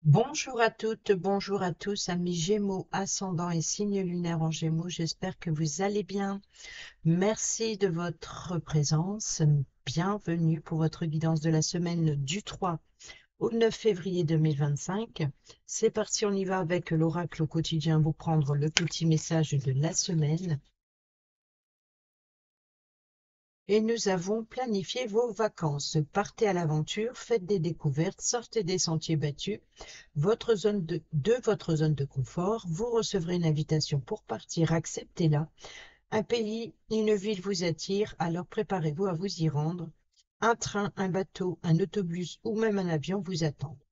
Bonjour à toutes, bonjour à tous, amis Gémeaux, ascendant et signe lunaire en Gémeaux. J'espère que vous allez bien. Merci de votre présence. Bienvenue pour votre guidance de la semaine du 3 au 9 février 2025. C'est parti, on y va avec l'oracle au quotidien, vous prendre le petit message de la semaine. Et nous avons planifié vos vacances. Partez à l'aventure, faites des découvertes, sortez des sentiers battus. De votre zone de confort, vous recevrez une invitation pour partir, acceptez-la. Un pays, une ville vous attire, alors préparez-vous à vous y rendre. Un train, un bateau, un autobus ou même un avion vous attendent.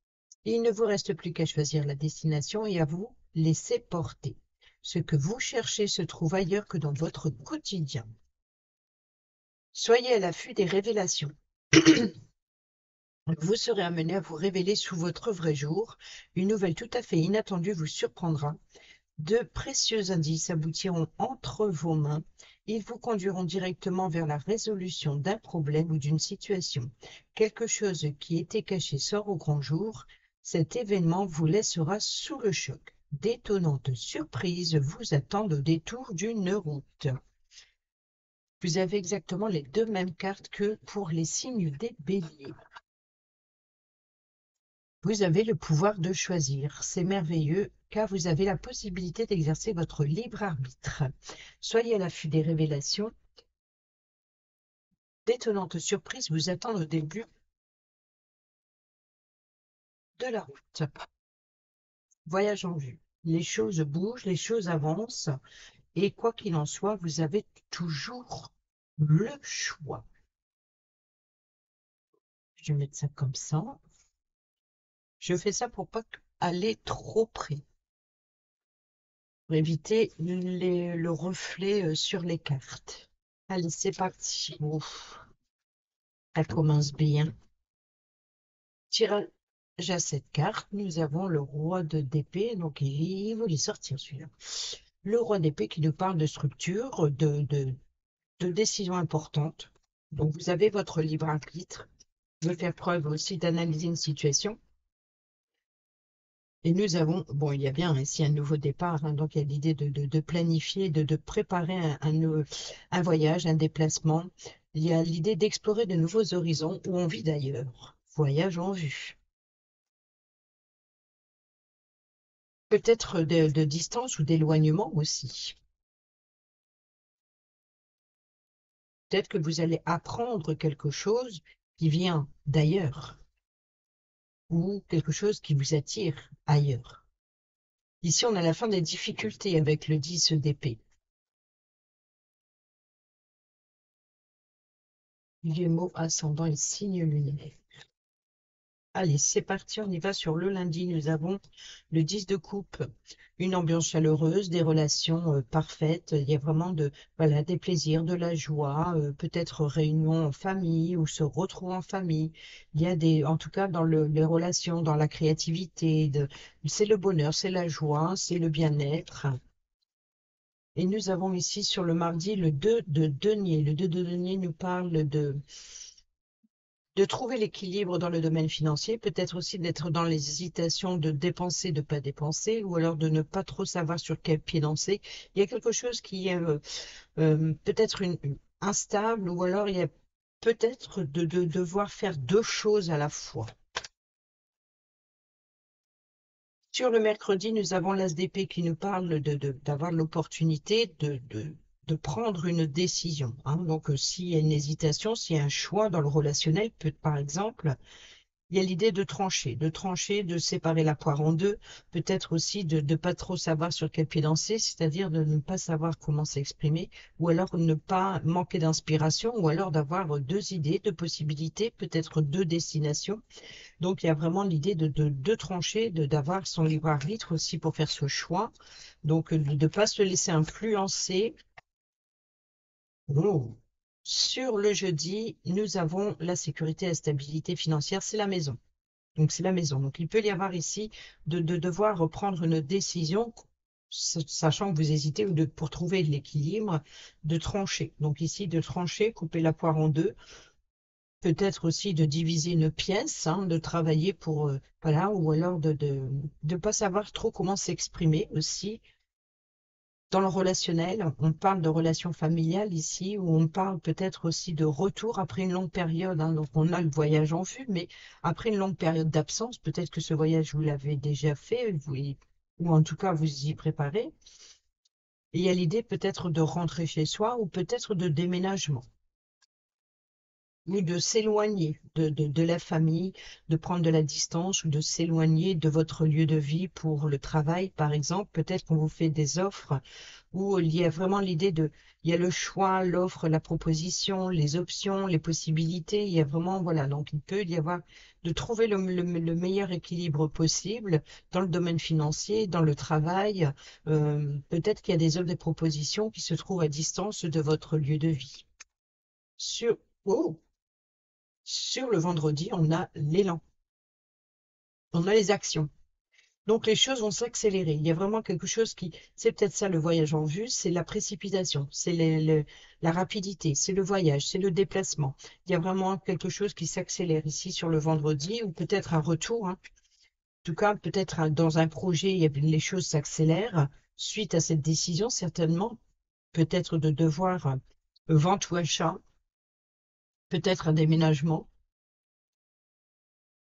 Il ne vous reste plus qu'à choisir la destination et à vous laisser porter. Ce que vous cherchez se trouve ailleurs que dans votre quotidien. Soyez à l'affût des révélations. Vous serez amené à vous révéler sous votre vrai jour. Une nouvelle tout à fait inattendue vous surprendra. De précieux indices aboutiront entre vos mains. Ils vous conduiront directement vers la résolution d'un problème ou d'une situation. Quelque chose qui était caché sort au grand jour. Cet événement vous laissera sous le choc. D'étonnantes surprises vous attendent au détour d'une route. Vous avez exactement les deux mêmes cartes que pour les signes des béliers. Vous avez le pouvoir de choisir. C'est merveilleux car vous avez la possibilité d'exercer votre libre arbitre. Soyez à l'affût des révélations. D'étonnantes surprises vous attendent au début de la route. Voyage en vue. Les choses bougent, les choses avancent et quoi qu'il en soit, vous avez toujours le choix. Je vais mettre ça comme ça. Je fais ça pour pas aller trop près, pour éviter le reflet sur les cartes. Allez, c'est parti. Ouf, elle commence bien. Tirage à cette carte, nous avons le roi d'épée. Donc, il voulait sortir celui-là. Le roi d'épée qui nous parle de structure, de décisions importantes. Donc, vous avez votre libre arbitre. Vous faire preuve aussi d'analyser une situation. Et nous avons, bon, il y a bien ici un nouveau départ, hein, donc il y a l'idée de planifier, de préparer un voyage, un déplacement. Il y a l'idée d'explorer de nouveaux horizons ou envie d'ailleurs. Voyage en vue. Peut-être de distance ou d'éloignement aussi. Peut-être que vous allez apprendre quelque chose qui vient d'ailleurs ou quelque chose qui vous attire ailleurs. Ici, on a la fin des difficultés avec le 10 d'épée. Gémeaux, ascendant et signe lunaire. Allez, c'est parti, on y va sur le lundi. Nous avons le 10 de coupe, une ambiance chaleureuse, des relations parfaites. Il y a vraiment voilà, des plaisirs, de la joie, peut-être réunion en famille ou se retrouver en famille. Il y a en tout cas, dans les relations, dans la créativité, c'est le bonheur, c'est la joie, c'est le bien-être. Et nous avons ici sur le mardi le 2 de denier. Le 2 de denier nous parle de trouver l'équilibre dans le domaine financier, peut-être aussi d'être dans l'hésitation de dépenser, de ne pas dépenser, ou alors de ne pas trop savoir sur quel pied danser. Il y a quelque chose qui est peut-être instable, ou alors il y a peut-être de devoir faire deux choses à la fois. Sur le mercredi, nous avons l'As d'épée qui nous parle d'avoir l'opportunité de prendre une décision, hein. Donc, s'il y a une hésitation, s'il y a un choix dans le relationnel, par exemple, il y a l'idée de trancher, de séparer la poire en deux, peut-être aussi de ne pas trop savoir sur quel pied danser, c'est-à-dire de ne pas savoir comment s'exprimer, ou alors ne pas manquer d'inspiration, ou alors d'avoir deux idées, deux possibilités, peut-être deux destinations. Donc il y a vraiment l'idée de trancher, d'avoir son libre arbitre aussi pour faire ce choix, donc de ne pas se laisser influencer. Oh. Sur le jeudi, nous avons la sécurité et la stabilité financière, c'est la maison. Donc, c'est la maison. Donc, il peut y avoir ici de devoir reprendre une décision, sachant que vous hésitez, ou pour trouver de l'équilibre, de trancher. Donc, ici, de trancher, couper la poire en deux, peut-être aussi de diviser une pièce, hein, de travailler pour, voilà, ou alors de pas savoir trop comment s'exprimer aussi. Dans le relationnel, on parle de relations familiales ici, où on parle peut-être aussi de retour après une longue période, hein. Donc on a le voyage en vue, mais après une longue période d'absence, peut-être que ce voyage, vous l'avez déjà fait, ou en tout cas vous y préparez. Et il y a l'idée peut-être de rentrer chez soi ou peut-être de déménagement ou de s'éloigner de la famille, de prendre de la distance ou de s'éloigner de votre lieu de vie pour le travail, par exemple. Peut-être qu'on vous fait des offres où il y a vraiment l'idée il y a le choix, l'offre, la proposition, les options, les possibilités. Il y a vraiment, voilà, donc il peut y avoir de trouver le meilleur équilibre possible dans le domaine financier, dans le travail. Peut-être qu'il y a des offres, des propositions qui se trouvent à distance de votre lieu de vie. Sur, oh, sur le vendredi, on a l'élan, on a les actions. Donc les choses vont s'accélérer. Il y a vraiment quelque chose c'est peut-être ça le voyage en vue, c'est la précipitation, c'est la rapidité, c'est le voyage, c'est le déplacement. Il y a vraiment quelque chose qui s'accélère ici sur le vendredi ou peut-être un retour, hein. En tout cas, peut-être dans un projet, les choses s'accélèrent suite à cette décision, certainement, peut-être de devoir vente ou achat, peut-être un déménagement,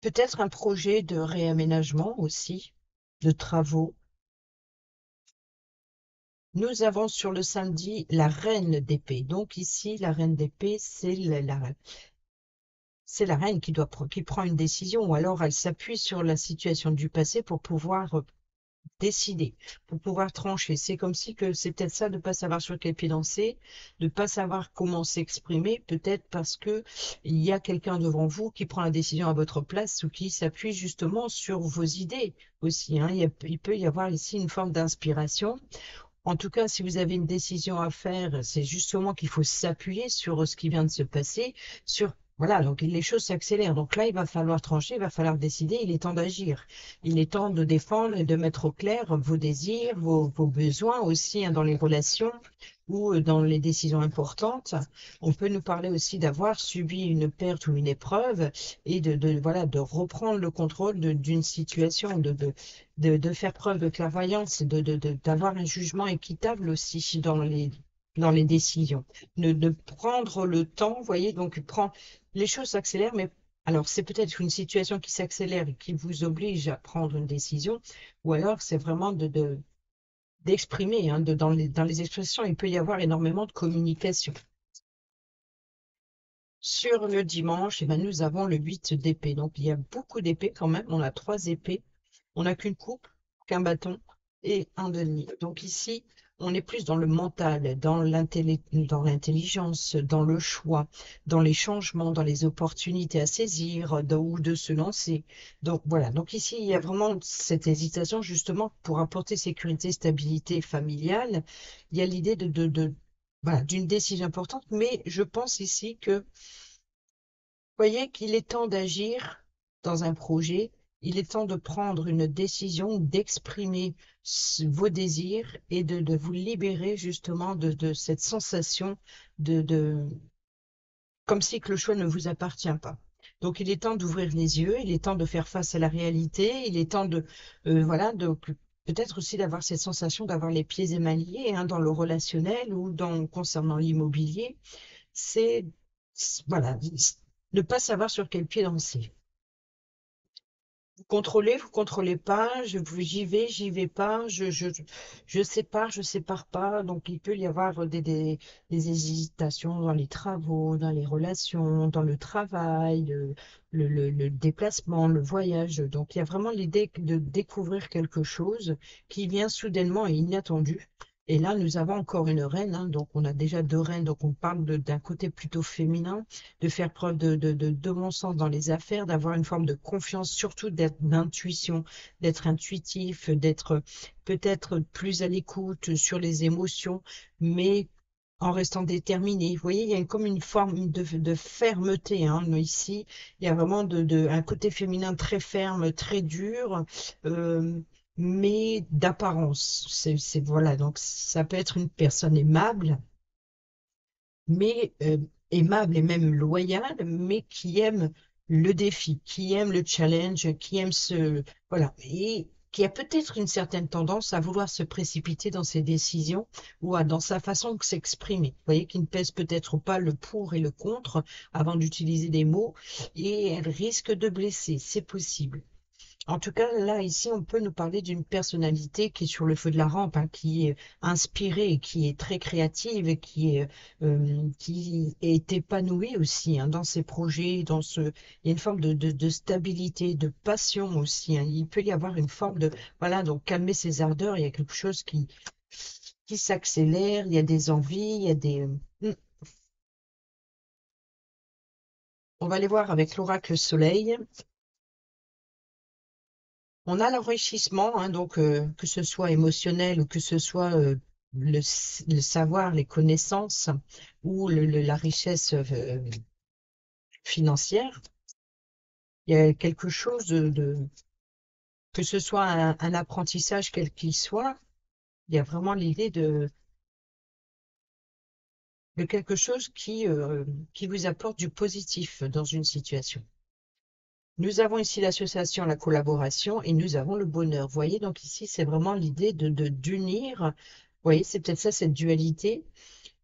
peut-être un projet de réaménagement aussi, de travaux. Nous avons sur le samedi la reine d'épée. Donc ici, la reine d'épée, c'est la reine qui prend une décision ou alors elle s'appuie sur la situation du passé pour pouvoir décider, pour pouvoir trancher. C'est comme si que c'est peut-être ça de ne pas savoir sur quel pied danser, de ne pas savoir comment s'exprimer, peut-être parce que il y a quelqu'un devant vous qui prend la décision à votre place ou qui s'appuie justement sur vos idées aussi, hein. Il peut y avoir ici une forme d'inspiration. En tout cas, si vous avez une décision à faire, c'est justement qu'il faut s'appuyer sur ce qui vient de se passer, voilà, donc les choses s'accélèrent. Donc là, il va falloir trancher, il va falloir décider, il est temps d'agir. Il est temps de défendre et de mettre au clair vos désirs, vos besoins aussi, hein, dans les relations ou dans les décisions importantes. On peut nous parler aussi d'avoir subi une perte ou une épreuve et voilà, de reprendre le contrôle d'une situation, de faire preuve de clairvoyance, d'avoir un jugement équitable aussi dans les décisions. De prendre le temps, vous voyez, donc les choses s'accélèrent, mais alors c'est peut-être une situation qui s'accélère et qui vous oblige à prendre une décision, ou alors c'est vraiment d'exprimer, hein, dans les expressions, il peut y avoir énormément de communication. Sur le dimanche, eh ben, nous avons le 8 d'épée. Donc, il y a beaucoup d'épées quand même. On a 3 épées. On n'a qu'une coupe, qu'un bâton et un denier. Donc ici, on est plus dans le mental, dans l'intelligence, dans le choix, dans les changements, dans les opportunités à saisir ou de se lancer. Donc voilà. Donc ici, il y a vraiment cette hésitation justement pour apporter sécurité, stabilité familiale. Il y a l'idée voilà, d'une décision importante, mais je pense ici que voyez qu'il est temps d'agir dans un projet, il est temps de prendre une décision, d'exprimer vos désirs et de vous libérer justement de cette sensation de comme si que le choix ne vous appartient pas. Donc il est temps d'ouvrir les yeux, il est temps de faire face à la réalité, il est temps voilà, peut-être aussi d'avoir cette sensation d'avoir les pieds émaillés, hein, dans le relationnel ou concernant l'immobilier. C'est voilà, ne pas savoir sur quel pied danser. Vous contrôlez pas, j'y vais pas, je sépare pas. Donc il peut y avoir des hésitations dans les travaux, dans les relations, dans le travail, le déplacement, le voyage. Donc il y a vraiment l'idée de découvrir quelque chose qui vient soudainement et inattendu. Et là, nous avons encore une reine, hein, donc on a déjà 2 reines, donc on parle d'un côté plutôt féminin, de faire preuve de bon sens dans les affaires, d'avoir une forme de confiance, surtout d'intuition, d'être intuitif, d'être peut-être plus à l'écoute sur les émotions, mais en restant déterminé. Vous voyez, il y a comme une forme de fermeté, hein, ici. Il y a vraiment un côté féminin très ferme, très dur, euh, mais d'apparence. Voilà, donc ça peut être une personne aimable, mais aimable et même loyal, mais qui aime le défi, qui aime le challenge, qui aime voilà, et qui a peut-être une certaine tendance à vouloir se précipiter dans ses décisions ou dans sa façon de s'exprimer. Vous voyez, qui ne pèse peut-être pas le pour et le contre avant d'utiliser des mots, et elle risque de blesser, c'est possible. En tout cas, là, ici, on peut nous parler d'une personnalité qui est sur le feu de la rampe, hein, qui est inspirée, qui est très créative et qui est épanouie aussi hein, dans ses projets, il y a une forme de stabilité, de passion aussi. Hein. Il peut y avoir une forme de, voilà, donc calmer ses ardeurs, il y a quelque chose qui s'accélère, il y a des envies, il y a On va aller voir avec l'oracle Soleil. On a l'enrichissement, hein, donc que ce soit émotionnel ou que ce soit le savoir, les connaissances ou la richesse financière. Il y a quelque chose que ce soit un apprentissage quel qu'il soit, il y a vraiment l'idée de quelque chose qui vous apporte du positif dans une situation. Nous avons ici l'association, la collaboration et nous avons le bonheur. Vous voyez, donc ici, c'est vraiment l'idée d'unir. Vous voyez, c'est peut-être ça, cette dualité.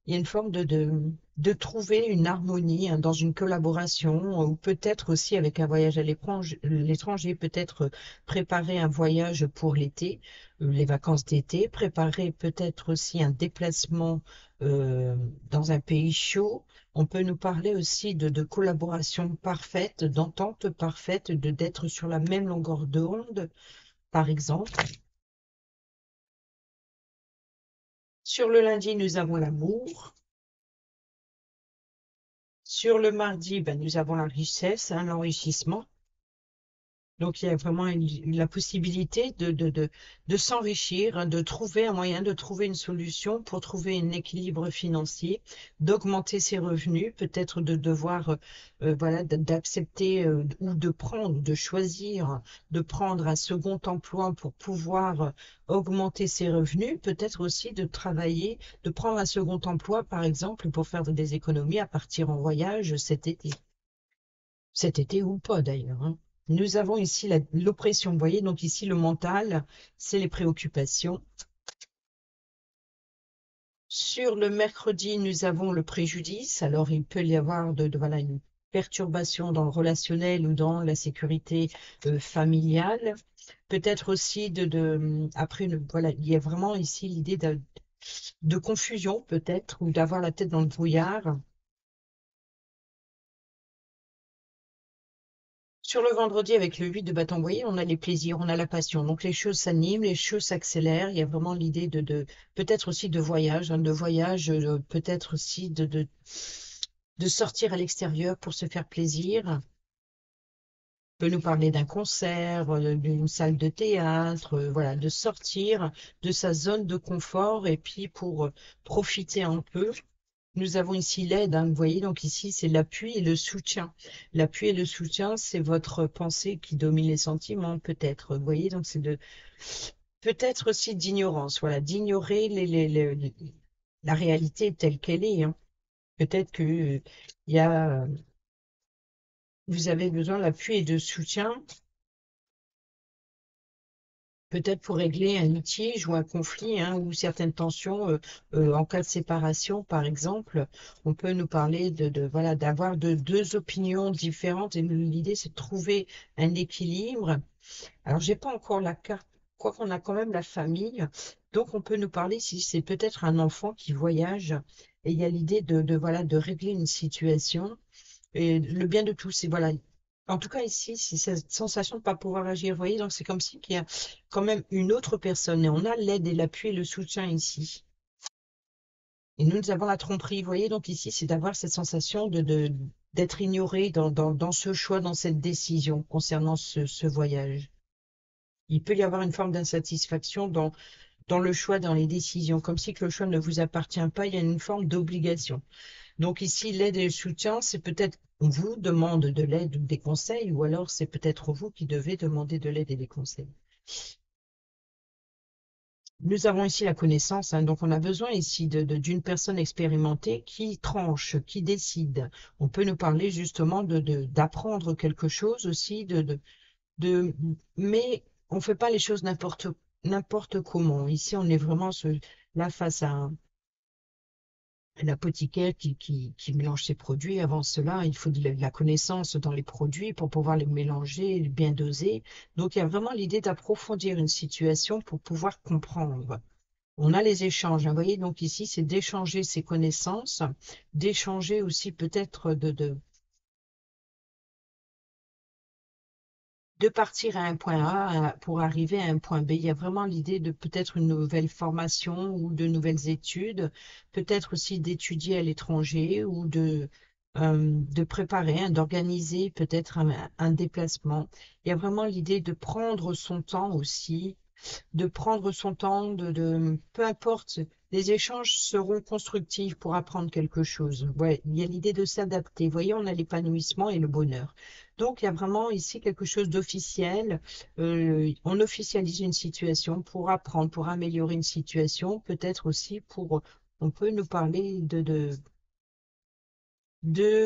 Il y a une forme de trouver une harmonie hein, dans une collaboration ou peut-être aussi avec un voyage à l'étranger, peut-être préparer un voyage pour l'été, les vacances d'été, préparer peut-être aussi un déplacement euh, dans un pays chaud. On peut nous parler aussi de collaboration parfaite, d'entente parfaite, d'être sur la même longueur d'onde, par exemple. Sur le lundi, nous avons l'amour. Sur le mardi, ben, nous avons la richesse, hein, l'enrichissement. Donc, il y a vraiment la possibilité de s'enrichir, hein, de trouver un moyen, de trouver une solution pour trouver un équilibre financier, d'augmenter ses revenus, peut-être de devoir, voilà, d'accepter ou de prendre, de choisir, de prendre un second emploi pour pouvoir augmenter ses revenus, peut-être aussi de travailler, de prendre un second emploi, par exemple, pour faire des économies à partir en voyage cet été ou pas d'ailleurs. Hein. Nous avons ici l'oppression, vous voyez, donc ici le mental, c'est les préoccupations. Sur le mercredi, nous avons le préjudice, alors il peut y avoir voilà, une perturbation dans le relationnel ou dans la sécurité familiale. Peut-être aussi après, voilà, il y a vraiment ici l'idée de confusion peut-être ou d'avoir la tête dans le brouillard. Sur le vendredi, avec le 8 de bâton, vous voyez, on a les plaisirs, on a la passion. Donc les choses s'animent, les choses s'accélèrent. Il y a vraiment l'idée peut-être aussi de voyage, hein, peut-être aussi de sortir à l'extérieur pour se faire plaisir. On peut nous parler d'un concert, d'une salle de théâtre, voilà, de sortir de sa zone de confort et puis pour profiter un peu. Nous avons ici l'aide, hein, vous voyez, donc ici c'est l'appui et le soutien. L'appui et le soutien, c'est votre pensée qui domine les sentiments, peut-être. Vous voyez, donc c'est peut-être aussi d'ignorance, voilà, d'ignorer la réalité telle qu'elle est. Hein. Peut-être que il y a, vous avez besoin d'appui et de soutien peut-être pour régler un litige ou un conflit hein, ou certaines tensions en cas de séparation, par exemple, on peut nous parler voilà d'avoir deux opinions différentes et l'idée c'est de trouver un équilibre. Alors j'ai pas encore la carte, quoi qu'on a quand même la famille, donc on peut nous parler si c'est peut-être un enfant qui voyage et il y a l'idée voilà de régler une situation et le bien de tous, c'est voilà. En tout cas, ici, c'est cette sensation de ne pas pouvoir agir. Vous voyez, donc c'est comme si qu'il y a quand même une autre personne. Et on a l'aide et l'appui et le soutien ici. Et nous avons la tromperie. Vous voyez, donc ici, c'est d'avoir cette sensation d'être ignoré dans ce choix, dans cette décision concernant ce voyage. Il peut y avoir une forme d'insatisfaction dans le choix, dans les décisions, comme si que le choix ne vous appartient pas. Il y a une forme d'obligation. Donc ici, l'aide et le soutien, c'est peut-être on vous demande de l'aide ou des conseils, ou alors c'est peut-être vous qui devez demander de l'aide et des conseils. Nous avons ici la connaissance, hein, donc on a besoin ici d'une personne expérimentée qui tranche, qui décide. On peut nous parler justement d'apprendre quelque chose aussi, de, mais on ne fait pas les choses n'importe comment. Ici, on est vraiment là face à l'apothicaire qui mélange ses produits. Avant cela, il faut de la connaissance dans les produits pour pouvoir les mélanger, bien doser. Donc, il y a vraiment l'idée d'approfondir une situation pour pouvoir comprendre. On a les échanges, hein, vous voyez, donc ici, c'est d'échanger ses connaissances, d'échanger aussi peut-être de partir à un point A pour arriver à un point B. Il y a vraiment l'idée de peut-être une nouvelle formation ou de nouvelles études, peut-être aussi d'étudier à l'étranger ou de préparer, hein, d'organiser peut-être un déplacement. Il y a vraiment l'idée de prendre son temps aussi, de prendre son temps, peu importe, les échanges seront constructifs pour apprendre quelque chose. Ouais, il y a l'idée de s'adapter. Vous voyez, on a l'épanouissement et le bonheur. Donc, il y a vraiment ici quelque chose d'officiel. On officialise une situation pour apprendre, pour améliorer une situation, peut-être aussi on peut nous parler de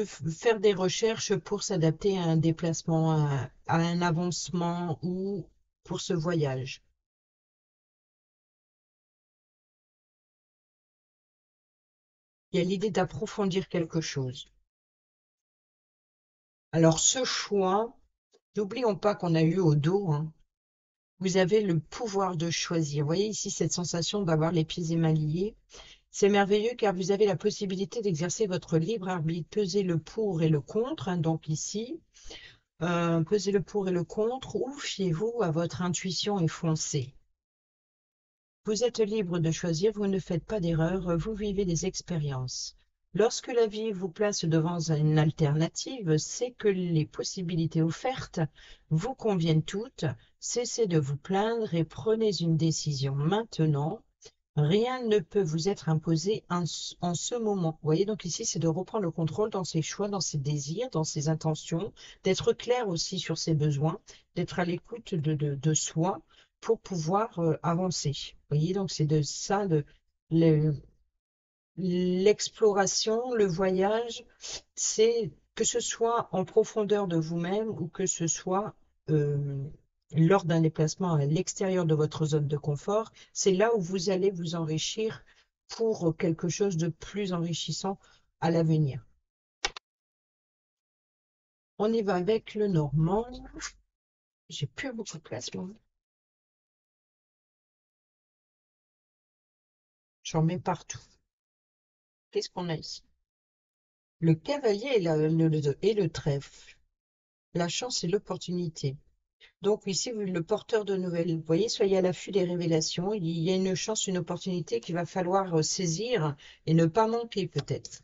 faire des recherches pour s'adapter à un déplacement, à un avancement ou pour ce voyage. Il y a l'idée d'approfondir quelque chose. Alors ce choix, n'oublions pas qu'on a eu au dos, hein, vous avez le pouvoir de choisir. Vous voyez ici cette sensation d'avoir les pieds émaillés. C'est merveilleux car vous avez la possibilité d'exercer votre libre arbitre, peser le pour et le contre, hein, donc ici, peser le pour et le contre, ou fiez-vous à votre intuition et foncez. Vous êtes libre de choisir, vous ne faites pas d'erreur, vous vivez des expériences. Lorsque la vie vous place devant une alternative, c'est que les possibilités offertes vous conviennent toutes. Cessez de vous plaindre et prenez une décision maintenant. Rien ne peut vous être imposé en ce moment. Vous voyez, donc ici, c'est de reprendre le contrôle dans ses choix, dans ses désirs, dans ses intentions, d'être clair aussi sur ses besoins, d'être à l'écoute de soi pour pouvoir avancer. Vous voyez, donc c'est de ça, le- l'exploration, le voyage, c'est que ce soit en profondeur de vous-même ou que ce soit euh, lors d'un déplacement à l'extérieur de votre zone de confort, c'est là où vous allez vous enrichir pour quelque chose de plus enrichissant à l'avenir. On y va avec le normand. J'ai plus beaucoup de place, moi. J'en mets partout. Qu'est-ce qu'on a ici? Le cavalier et le trèfle. La chance et l'opportunité. Donc ici, le porteur de nouvelles, vous voyez, soyez à l'affût des révélations. Il y a une chance, une opportunité qu'il va falloir saisir et ne pas manquer peut-être.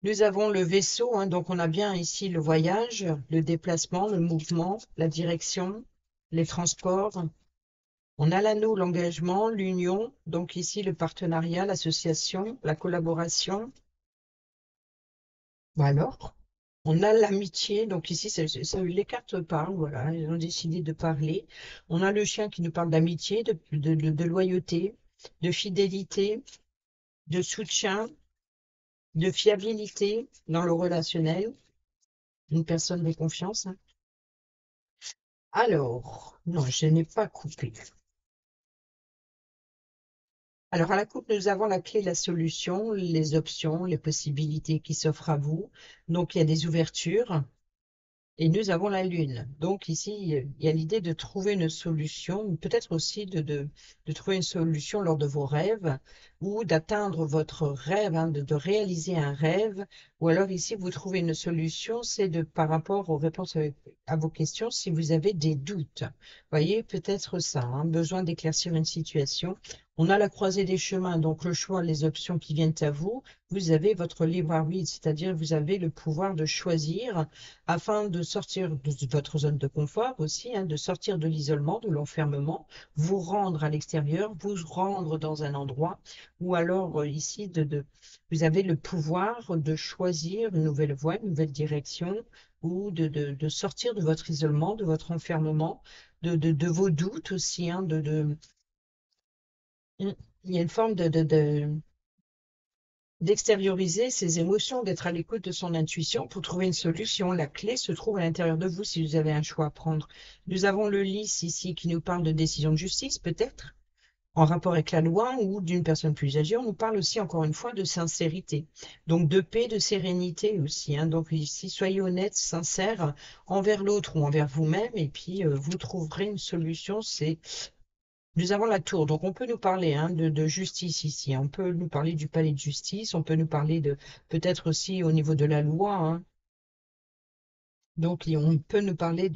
Nous avons le vaisseau, hein, donc on a bien ici le voyage, le déplacement, le mouvement, la direction, les transports. On a l'anneau, l'engagement, l'union, donc ici le partenariat, l'association, la collaboration. Bah alors, on a l'amitié, donc ici, les cartes parlent, voilà, elles ont décidé de parler. On a le chien qui nous parle d'amitié, de loyauté, de fidélité, de soutien, de fiabilité dans le relationnel, une personne de confiance, hein. Alors, non, je n'ai pas coupé. Alors, à la coupe, nous avons la clé, la solution, les options, les possibilités qui s'offrent à vous. Donc, il y a des ouvertures. Et nous avons la Lune. Donc ici, il y a l'idée de trouver une solution, peut-être aussi de trouver une solution lors de vos rêves ou d'atteindre votre rêve, hein, de réaliser un rêve. Ou alors ici, vous trouvez une solution, c'est par rapport aux réponses à vos questions, si vous avez des doutes. Voyez, peut-être ça, hein, besoin d'éclaircir une situation. On a la croisée des chemins, donc le choix, les options qui viennent à vous. Vous avez votre libre arbitre, c'est-à-dire vous avez le pouvoir de choisir afin de sortir de votre zone de confort aussi, hein, de sortir de l'isolement, de l'enfermement, vous rendre à l'extérieur, vous rendre dans un endroit, ou alors ici, vous avez le pouvoir de choisir une nouvelle voie, une nouvelle direction, ou de sortir de votre isolement, de votre enfermement, de vos doutes aussi, hein, il y a une forme d'extérioriser ses émotions, d'être à l'écoute de son intuition pour trouver une solution. La clé se trouve à l'intérieur de vous si vous avez un choix à prendre. Nous avons le lys ici qui nous parle de décision de justice, peut-être, en rapport avec la loi ou d'une personne plus âgée. On nous parle aussi, encore une fois, de sincérité. Donc, de paix, de sérénité aussi, hein. Donc, ici, soyez honnête, sincère envers l'autre ou envers vous-même et puis vous trouverez une solution. Nous avons la tour, donc on peut nous parler, hein, de justice ici. On peut nous parler du palais de justice, on peut nous parler de peut-être aussi au niveau de la loi, hein. Donc on peut nous parler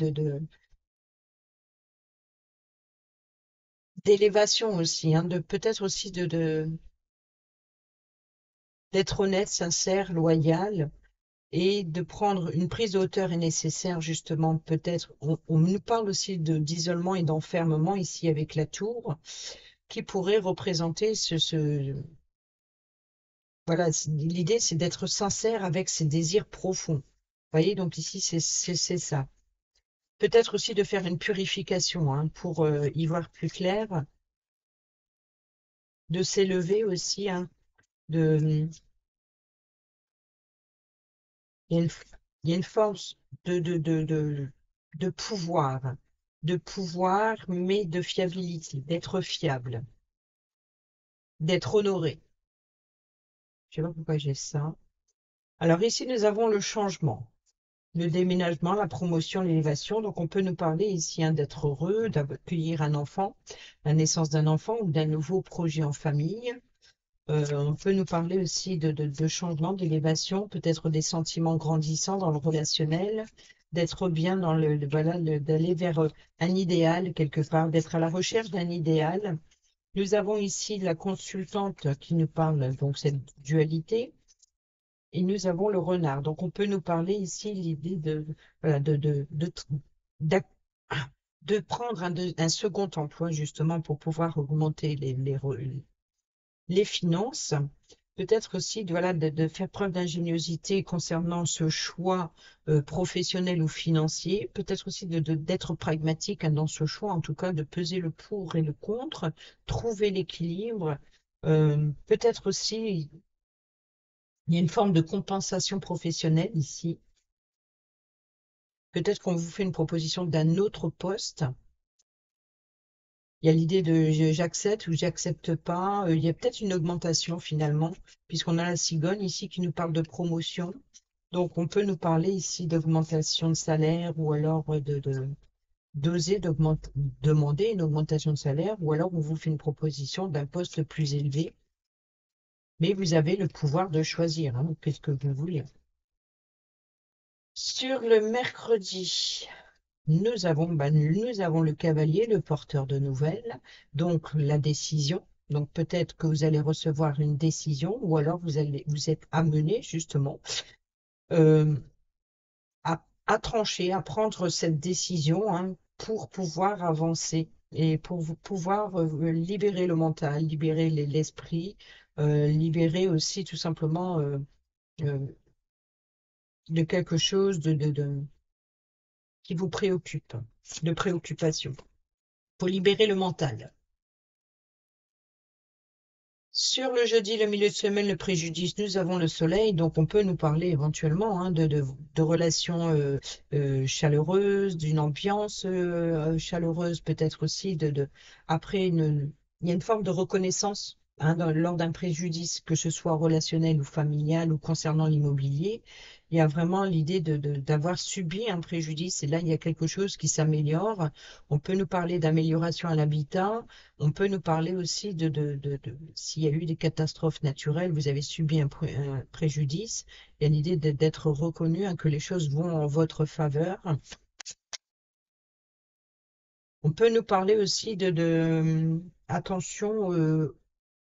d'élévation aussi, hein, de peut-être aussi d'être honnête, sincère, loyal et de prendre une prise de hauteur est nécessaire justement. Peut-être on nous parle aussi de d'isolement et d'enfermement ici avec la tour, qui pourrait représenter voilà, l'idée, c'est d'être sincère avec ses désirs profonds. Vous voyez, donc ici, c'est ça. Peut-être aussi de faire une purification, hein, pour y voir plus clair, de s'élever aussi, hein, de, il y a il y a une force de, de, de, de, de pouvoir, mais de fiabilité, d'être fiable, d'être honoré. Je sais pas pourquoi j'ai ça. Alors ici, nous avons le changement. Le déménagement, la promotion, l'élévation. Donc, on peut nous parler ici, hein, d'être heureux, d'accueillir un enfant, la naissance d'un enfant ou d'un nouveau projet en famille. On peut nous parler aussi de changement, d'élévation, peut-être des sentiments grandissants dans le relationnel, d'être bien dans voilà, d'aller vers un idéal quelque part, d'être à la recherche d'un idéal. Nous avons ici la consultante qui nous parle, donc cette dualité. Et nous avons le renard. Donc, on peut nous parler ici l'idée voilà, d'ac- de prendre un second emploi justement pour pouvoir augmenter les finances. Peut-être aussi voilà, de faire preuve d'ingéniosité concernant ce choix professionnel ou financier. Peut-être aussi d'être pragmatique, hein, dans ce choix, en tout cas de peser le pour et le contre, trouver l'équilibre. Peut-être aussi il y a une forme de compensation professionnelle ici. Peut-être qu'on vous fait une proposition d'un autre poste. Il y a l'idée de j'accepte ou j'accepte pas. Il y a peut-être une augmentation finalement, puisqu'on a la cigogne ici qui nous parle de promotion. Donc on peut nous parler ici d'augmentation de salaire ou alors d'oser demander une augmentation de salaire ou alors on vous fait une proposition d'un poste plus élevé. Mais vous avez le pouvoir de choisir, hein, qu'est-ce que vous voulez. Sur le mercredi, nous avons le cavalier, le porteur de nouvelles, donc la décision. Donc peut-être que vous allez recevoir une décision ou alors vous êtes amené justement euh, à trancher, à prendre cette décision, hein, pour pouvoir avancer et pour pouvoir libérer le mental, libérer l'esprit, libérer aussi tout simplement euh, de quelque chose qui vous préoccupe, de préoccupation. Pour libérer le mental. Sur le jeudi, le milieu de semaine, le préjudice, nous avons le soleil, donc on peut nous parler éventuellement, hein, de relations chaleureuses, d'une ambiance chaleureuse, peut-être aussi après il y a une forme de reconnaissance, hein, lors d'un préjudice, que ce soit relationnel ou familial ou concernant l'immobilier. Il y a vraiment l'idée d'avoir subi un préjudice et là il y a quelque chose qui s'améliore. On peut nous parler d'amélioration à l'habitat. On peut nous parler aussi s'il y a eu des catastrophes naturelles, vous avez subi un préjudice, il y a l'idée d'être reconnu, hein, que les choses vont en votre faveur. On peut nous parler aussi attention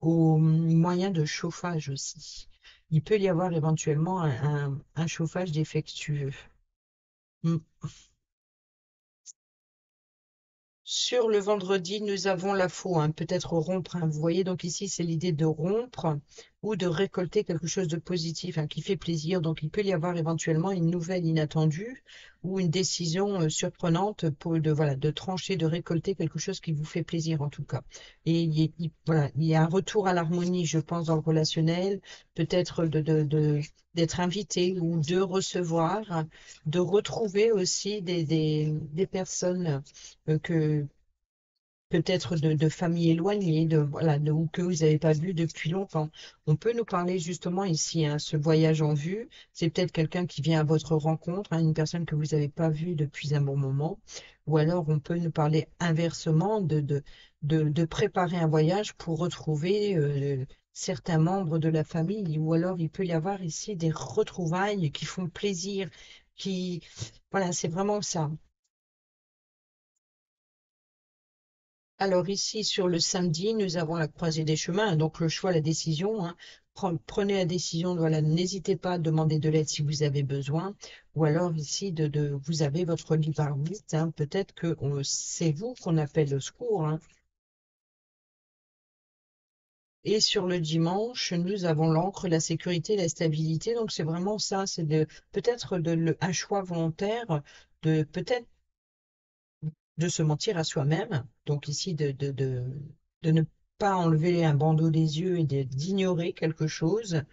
aux moyens de chauffage aussi. Il peut y avoir éventuellement un chauffage défectueux. Mm. Sur le vendredi, nous avons la faux, hein, peut-être rompre, hein. Vous voyez, donc ici, c'est l'idée de rompre, ou de récolter quelque chose de positif, hein, qui fait plaisir. Donc, il peut y avoir éventuellement une nouvelle inattendue ou une décision surprenante pour voilà, de trancher, de récolter quelque chose qui vous fait plaisir en tout cas. Et voilà, il y a un retour à l'harmonie, je pense, dans le relationnel, peut-être d'être invité ou de recevoir, de retrouver aussi des personnes que peut-être de familles éloignées, voilà, ou que vous n'avez pas vu depuis longtemps. On peut nous parler justement ici, hein, ce voyage en vue, c'est peut-être quelqu'un qui vient à votre rencontre, hein, une personne que vous n'avez pas vue depuis un bon moment, ou alors on peut nous parler inversement de préparer un voyage pour retrouver certains membres de la famille, ou alors il peut y avoir ici des retrouvailles qui font plaisir, qui, voilà, c'est vraiment ça. Alors ici, sur le samedi, nous avons la croisée des chemins, donc le choix, la décision, hein. Prenez la décision, voilà, n'hésitez pas à demander de l'aide si vous avez besoin, ou alors ici, vous avez votre libre arbitre, hein. Peut-être que c'est vous qu'on appelle au secours, hein. Et sur le dimanche, nous avons l'encre, la sécurité, la stabilité, donc c'est vraiment ça, c'est peut-être un choix volontaire de peut-être de se mentir à soi-même. Donc ici, de ne pas enlever un bandeau des yeux et d'ignorer quelque chose.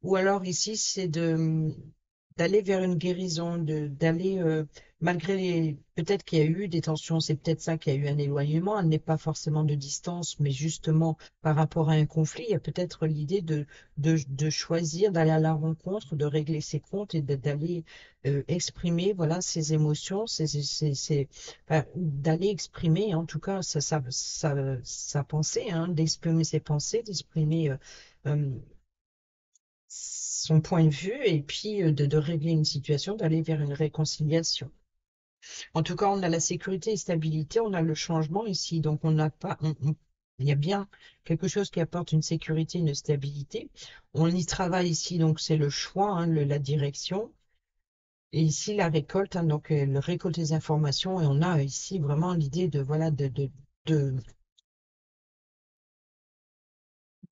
Ou alors ici, c'est d'aller vers une guérison, d'aller malgré peut-être qu'il y a eu des tensions, c'est peut-être ça qu'il y a eu un éloignement, elle n'est pas forcément de distance, mais justement par rapport à un conflit, il y a peut-être l'idée de choisir d'aller à la rencontre, de régler ses comptes et d'aller exprimer voilà ses émotions, enfin, d'aller exprimer en tout cas sa pensée, hein, d'exprimer ses pensées, d'exprimer euh, son point de vue et puis de régler une situation, d'aller vers une réconciliation. En tout cas, on a la sécurité et stabilité, on a le changement ici, donc on n'a pas, il y a bien quelque chose qui apporte une sécurité, une stabilité. On y travaille ici, donc c'est le choix, hein, la direction. Et ici, la récolte, hein, donc le récolte des informations, et on a ici vraiment l'idée de, voilà, de, de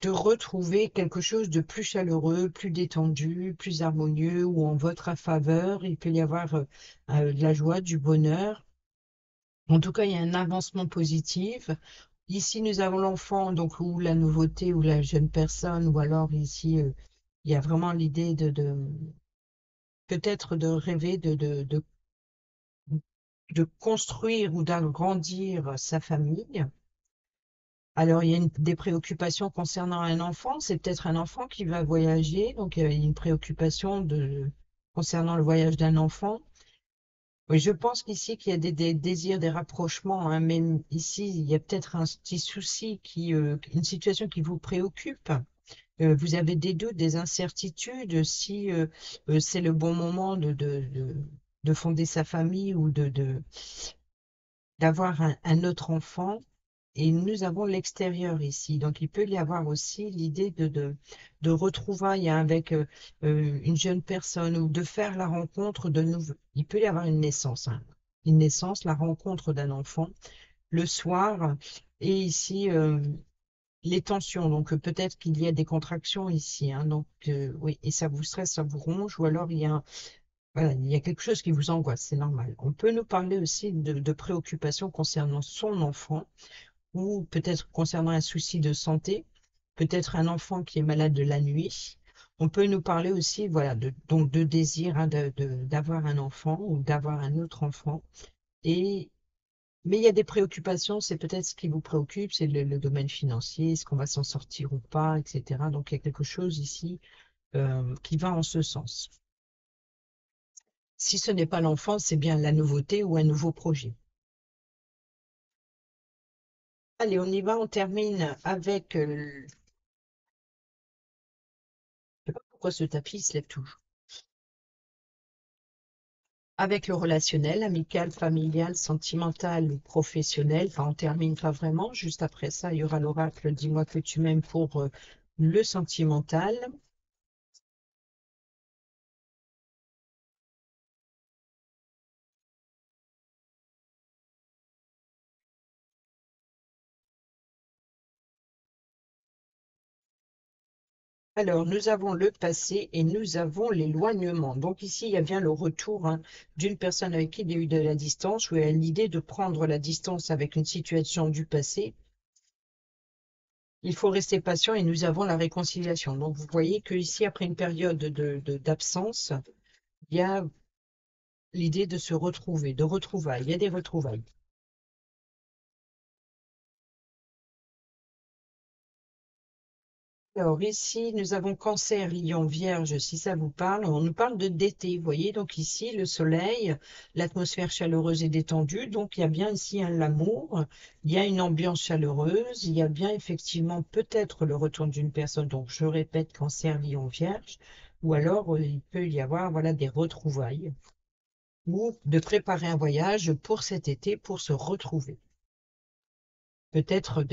retrouver quelque chose de plus chaleureux, plus détendu, plus harmonieux, ou en votre faveur. Il peut y avoir de la joie, du bonheur. En tout cas, il y a un avancement positif. Ici, nous avons l'enfant, donc ou la nouveauté, ou la jeune personne, ou alors ici, il y a vraiment l'idée peut-être de rêver de construire ou d'agrandir sa famille. Alors, il y a des préoccupations concernant un enfant. C'est peut-être un enfant qui va voyager. Donc, il y a une préoccupation concernant le voyage d'un enfant. Oui, je pense qu'ici, qu'il y a des désirs, des rapprochements, hein. Même ici, il y a peut-être un petit souci, une situation qui vous préoccupe. Vous avez des doutes, des incertitudes, si c'est le bon moment de fonder sa famille ou d'avoir un autre enfant. Et nous avons l'extérieur ici. Donc, il peut y avoir aussi l'idée de retrouvailles avec une jeune personne ou de faire la rencontre de nouveau. Il peut y avoir une naissance, hein. Une naissance, la rencontre d'un enfant le soir. Et ici, les tensions. Donc, peut-être qu'il y a des contractions ici, hein. Donc, oui, et ça vous stresse, ça vous ronge, ou alors voilà, il y a quelque chose qui vous angoisse, c'est normal. On peut nous parler aussi de préoccupations concernant son enfant ou peut-être concernant un souci de santé, peut-être un enfant qui est malade de la nuit. On peut nous parler aussi, voilà, donc de désir, hein, d'avoir un enfant ou d'avoir un autre enfant. Et, mais il y a des préoccupations, c'est peut-être ce qui vous préoccupe, c'est le domaine financier, est-ce qu'on va s'en sortir ou pas, etc. Donc il y a quelque chose ici qui va en ce sens. Si ce n'est pas l'enfant, c'est bien la nouveauté ou un nouveau projet. Allez, on y va, on termine avec, je sais pas pourquoi ce tapis il se lève toujours. Avec le relationnel, amical, familial, sentimental ou professionnel. Enfin, on termine pas vraiment. Juste après ça, il y aura l'oracle Dis-moi que tu m'aimes pour le sentimental. Alors, nous avons le passé et nous avons l'éloignement. Donc ici, il y a bien le retour d'une personne avec qui il y a eu de la distance, où il y a l'idée de prendre la distance avec une situation du passé. Il faut rester patient et nous avons la réconciliation. Donc vous voyez que ici, après une période d'absence, il y a l'idée de se retrouver, de retrouvailles. Il y a des retrouvailles. Alors ici, nous avons Cancer, Lion, Vierge, si ça vous parle. On nous parle d'été, vous voyez. Donc ici, le soleil, l'atmosphère chaleureuse et détendue. Donc il y a bien ici l'amour, il y a une ambiance chaleureuse, il y a bien effectivement peut-être le retour d'une personne. Donc je répète, Cancer, Lion, Vierge. Ou alors il peut y avoir voilà, des retrouvailles ou de préparer un voyage pour cet été pour se retrouver. Peut-être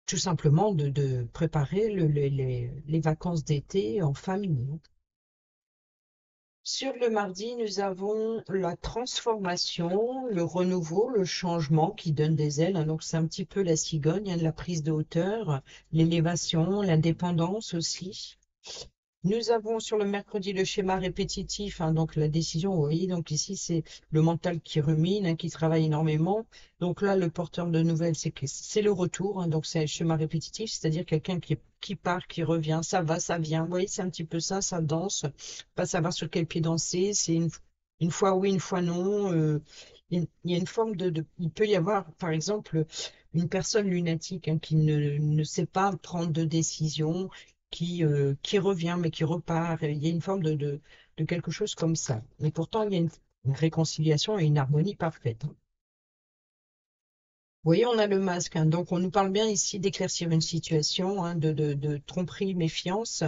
tout simplement de préparer les vacances d'été en famille. Sur le mardi, nous avons la transformation, le renouveau, le changement qui donne des ailes, hein. Donc c'est un petit peu la cigogne, hein, de la prise de hauteur, l'élévation, l'indépendance aussi. Nous avons sur le mercredi le schéma répétitif, hein, donc la décision, vous voyez, donc ici c'est le mental qui rumine, hein, qui travaille énormément. Donc là, le porteur de nouvelles, c'est le retour, hein, donc c'est un schéma répétitif, c'est-à-dire quelqu'un qui part, qui revient, ça va, ça vient. Vous voyez, c'est un petit peu ça, ça danse, pas savoir sur quel pied danser, c'est une fois oui, une fois non. Il y a une forme il peut y avoir, par exemple, une personne lunatique, hein, qui ne sait pas prendre de décision, qui revient, mais qui repart. Il y a une forme de quelque chose comme ça. Mais pourtant, il y a une réconciliation et une harmonie parfaite, hein. Vous voyez, on a le masque, hein. Donc on nous parle bien ici d'éclaircir une situation, hein, de tromperie, méfiance.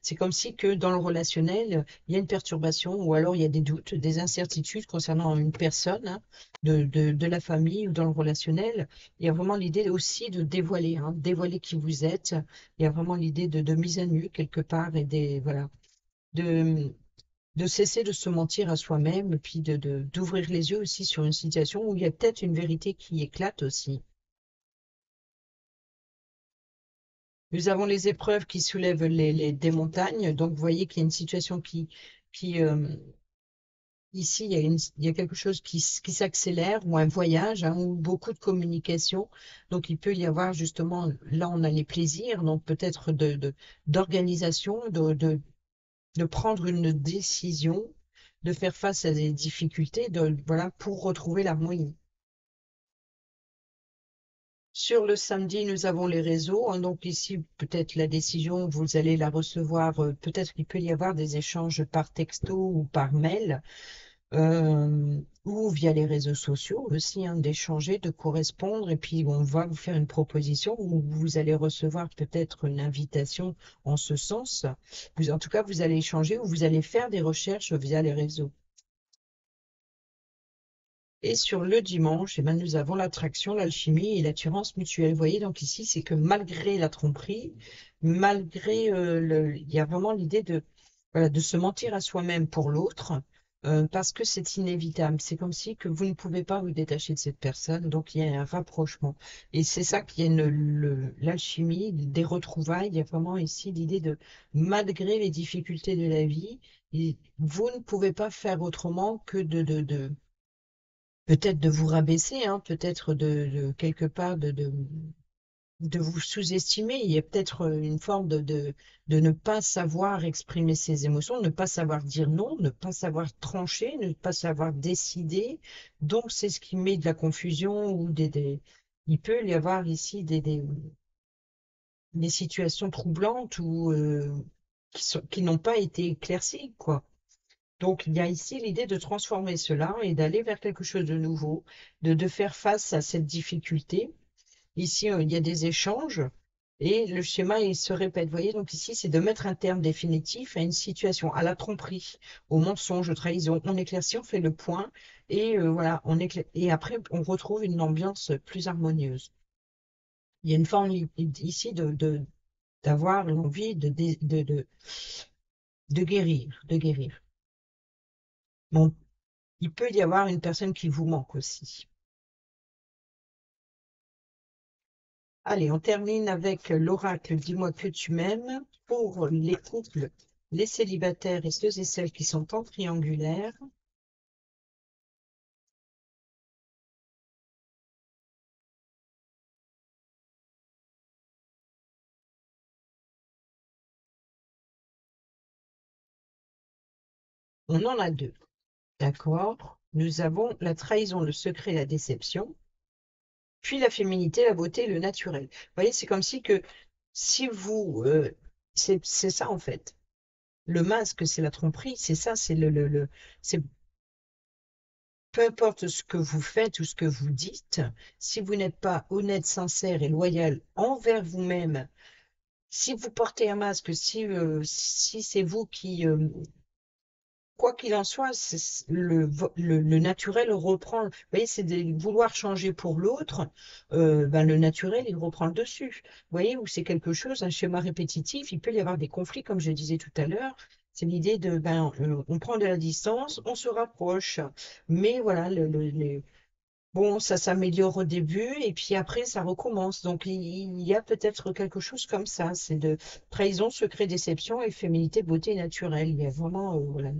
C'est comme si que dans le relationnel, il y a une perturbation ou alors il y a des doutes, des incertitudes concernant une personne, hein, de la famille ou dans le relationnel. Il y a vraiment l'idée aussi de dévoiler, hein, dévoiler qui vous êtes. Il y a vraiment l'idée de mise à nu quelque part et voilà, de, de cesser de se mentir à soi-même et puis d'ouvrir les yeux aussi sur une situation où il y a peut-être une vérité qui éclate aussi. Nous avons les épreuves qui soulèvent des montagnes. Donc, vous voyez qu'il y a une situation qui ici, il y a quelque chose qui s'accélère ou un voyage, hein, ou beaucoup de communication. Donc, il peut y avoir justement, là, on a les plaisirs, donc peut-être d'organisation, de prendre une décision, de faire face à des difficultés, voilà, pour retrouver l'harmonie. Sur le samedi, nous avons les réseaux, hein. Donc ici, peut-être la décision, vous allez la recevoir. Peut-être qu'il peut y avoir des échanges par texto ou par mail, ou via les réseaux sociaux aussi, hein, d'échanger, de correspondre. Et puis, on va vous faire une proposition ou vous allez recevoir peut-être une invitation en ce sens. En tout cas, vous allez échanger ou vous allez faire des recherches via les réseaux. Et sur le dimanche, eh ben, nous avons l'attraction, l'alchimie et l'attirance mutuelle. Vous voyez, donc ici, c'est que malgré la tromperie, malgré il y a vraiment l'idée voilà, de se mentir à soi-même pour l'autre, parce que c'est inévitable. C'est comme si que vous ne pouvez pas vous détacher de cette personne, donc il y a un rapprochement. Et c'est ça qui est l'alchimie, des retrouvailles. Il y a vraiment ici l'idée de, malgré les difficultés de la vie, vous ne pouvez pas faire autrement que peut-être de vous rabaisser, hein, peut-être quelque part de vous sous-estimer. Il y a peut-être une forme de ne pas savoir exprimer ses émotions, ne pas savoir dire non, ne pas savoir trancher, ne pas savoir décider. Donc, c'est ce qui met de la confusion ou il peut y avoir ici des situations troublantes ou qui n'ont pas été éclaircies, quoi. Donc, il y a ici l'idée de transformer cela et d'aller vers quelque chose de nouveau, de faire face à cette difficulté. Ici, il y a des échanges et le schéma, il se répète. Vous voyez, donc ici, c'est de mettre un terme définitif à une situation, à la tromperie, au mensonge, aux trahisons. On éclaircit, on fait le point et voilà, et après, on retrouve une ambiance plus harmonieuse. Il y a une forme ici d'avoir l'envie de guérir, de guérir. Bon, il peut y avoir une personne qui vous manque aussi. Allez, on termine avec l'oracle Dis-moi que tu m'aimes pour les couples, les célibataires et ceux et celles qui sont en triangulaire. On en a deux, d'accord? Nous avons la trahison, le secret, la déception, puis la féminité, la beauté, le naturel. Vous voyez, c'est comme si vous... c'est ça en fait. Le masque, c'est la tromperie, c'est ça, c'est c'est peu importe ce que vous faites ou ce que vous dites, si vous n'êtes pas honnête, sincère et loyal envers vous-même, si vous portez un masque, si c'est vous qui, quoi qu'il en soit, le naturel reprend. Vous voyez, c'est de vouloir changer pour l'autre, ben, le naturel, il reprend le dessus. Vous voyez, où c'est quelque chose, un schéma répétitif, il peut y avoir des conflits, comme je disais tout à l'heure. C'est l'idée de, ben, on prend de la distance, on se rapproche. Mais voilà, bon, ça s'améliore au début et puis après, ça recommence. Donc, il y a peut-être quelque chose comme ça. C'est de trahison, secret, déception et féminité, beauté naturelle. Il y a vraiment, voilà,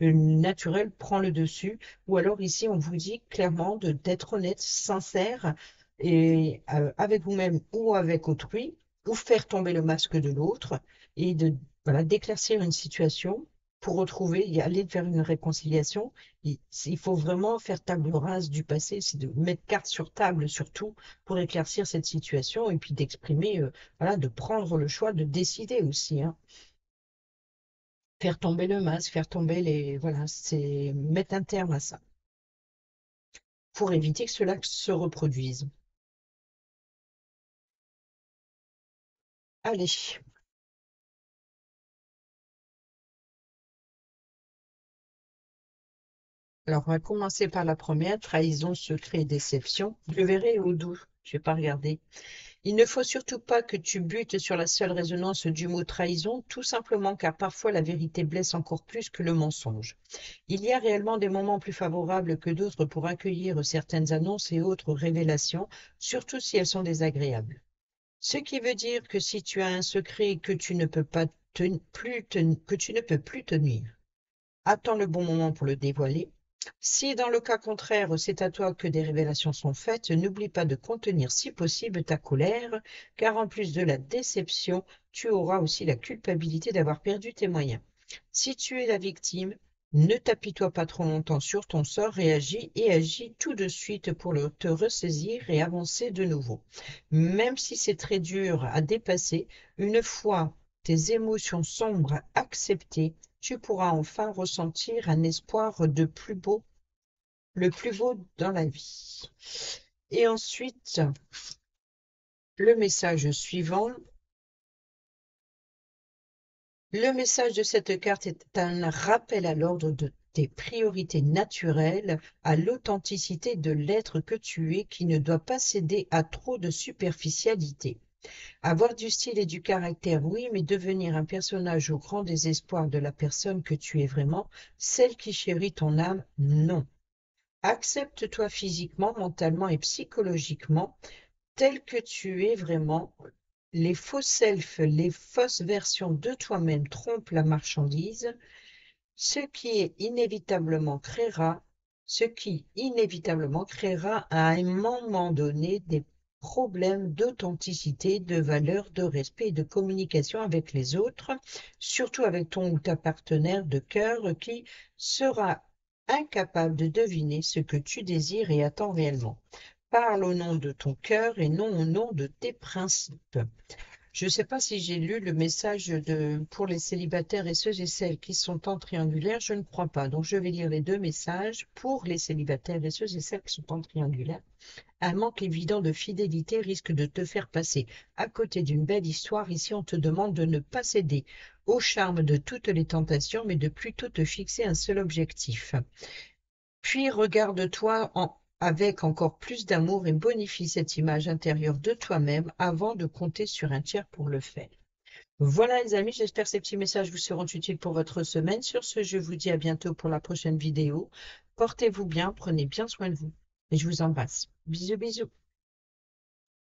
le naturel prend le dessus. Ou alors ici, on vous dit clairement d'être honnête, sincère et avec vous-même ou avec autrui, ou faire tomber le masque de l'autre et de, voilà, d'éclaircir une situation pour retrouver, y aller vers une réconciliation. Il faut vraiment faire table rase du passé, c'est de mettre carte sur table surtout pour éclaircir cette situation et puis d'exprimer, voilà, de prendre le choix de décider aussi, hein. Faire tomber le masque, faire tomber voilà, c'est mettre un terme à ça pour éviter que cela se reproduise. Allez, alors on va commencer par la première, trahison, secret et déception. Je verrai au doux, je vais pas regarder. Il ne faut surtout pas que tu butes sur la seule résonance du mot trahison, tout simplement car parfois la vérité blesse encore plus que le mensonge. Il y a réellement des moments plus favorables que d'autres pour accueillir certaines annonces et autres révélations, surtout si elles sont désagréables. Ce qui veut dire que si tu as un secret que tu ne peux pas que tu ne peux plus tenir, attends le bon moment pour le dévoiler. Si dans le cas contraire, c'est à toi que des révélations sont faites, n'oublie pas de contenir si possible ta colère, car en plus de la déception, tu auras aussi la culpabilité d'avoir perdu tes moyens. Si tu es la victime, ne t'apitoie pas trop longtemps sur ton sort, réagis et agis tout de suite pour te ressaisir et avancer de nouveau. Même si c'est très dur à dépasser, une fois tes émotions sombres acceptées, tu pourras enfin ressentir un espoir de plus beau, le plus beau dans la vie. Et ensuite, le message suivant. Le message de cette carte est un rappel à l'ordre de tes priorités naturelles, à l'authenticité de l'être que tu es qui ne doit pas céder à trop de superficialité. Avoir du style et du caractère, oui, mais devenir un personnage au grand désespoir de la personne que tu es vraiment, celle qui chérit ton âme, non. Accepte-toi physiquement, mentalement et psychologiquement tel que tu es vraiment. Les faux selfs, les fausses versions de toi-même trompent la marchandise, ce qui inévitablement créera à un moment donné des problèmes d'authenticité, de valeur, de respect et de communication avec les autres, surtout avec ton ou ta partenaire de cœur qui sera incapable de deviner ce que tu désires et attends réellement. Parle au nom de ton cœur et non au nom de tes principes. Je ne sais pas si j'ai lu le message pour les célibataires et ceux et celles qui sont en triangulaire, je ne crois pas. Donc je vais lire les deux messages pour les célibataires et ceux et celles qui sont en triangulaire. Un manque évident de fidélité risque de te faire passer à côté d'une belle histoire. Ici, on te demande de ne pas céder au charme de toutes les tentations, mais de plutôt te fixer un seul objectif. Puis regarde-toi avec encore plus d'amour et bonifie cette image intérieure de toi-même avant de compter sur un tiers pour le faire. Voilà les amis, j'espère que ces petits messages vous seront utiles pour votre semaine. Sur ce, je vous dis à bientôt pour la prochaine vidéo. Portez-vous bien, prenez bien soin de vous et je vous embrasse. Bisous, bisous.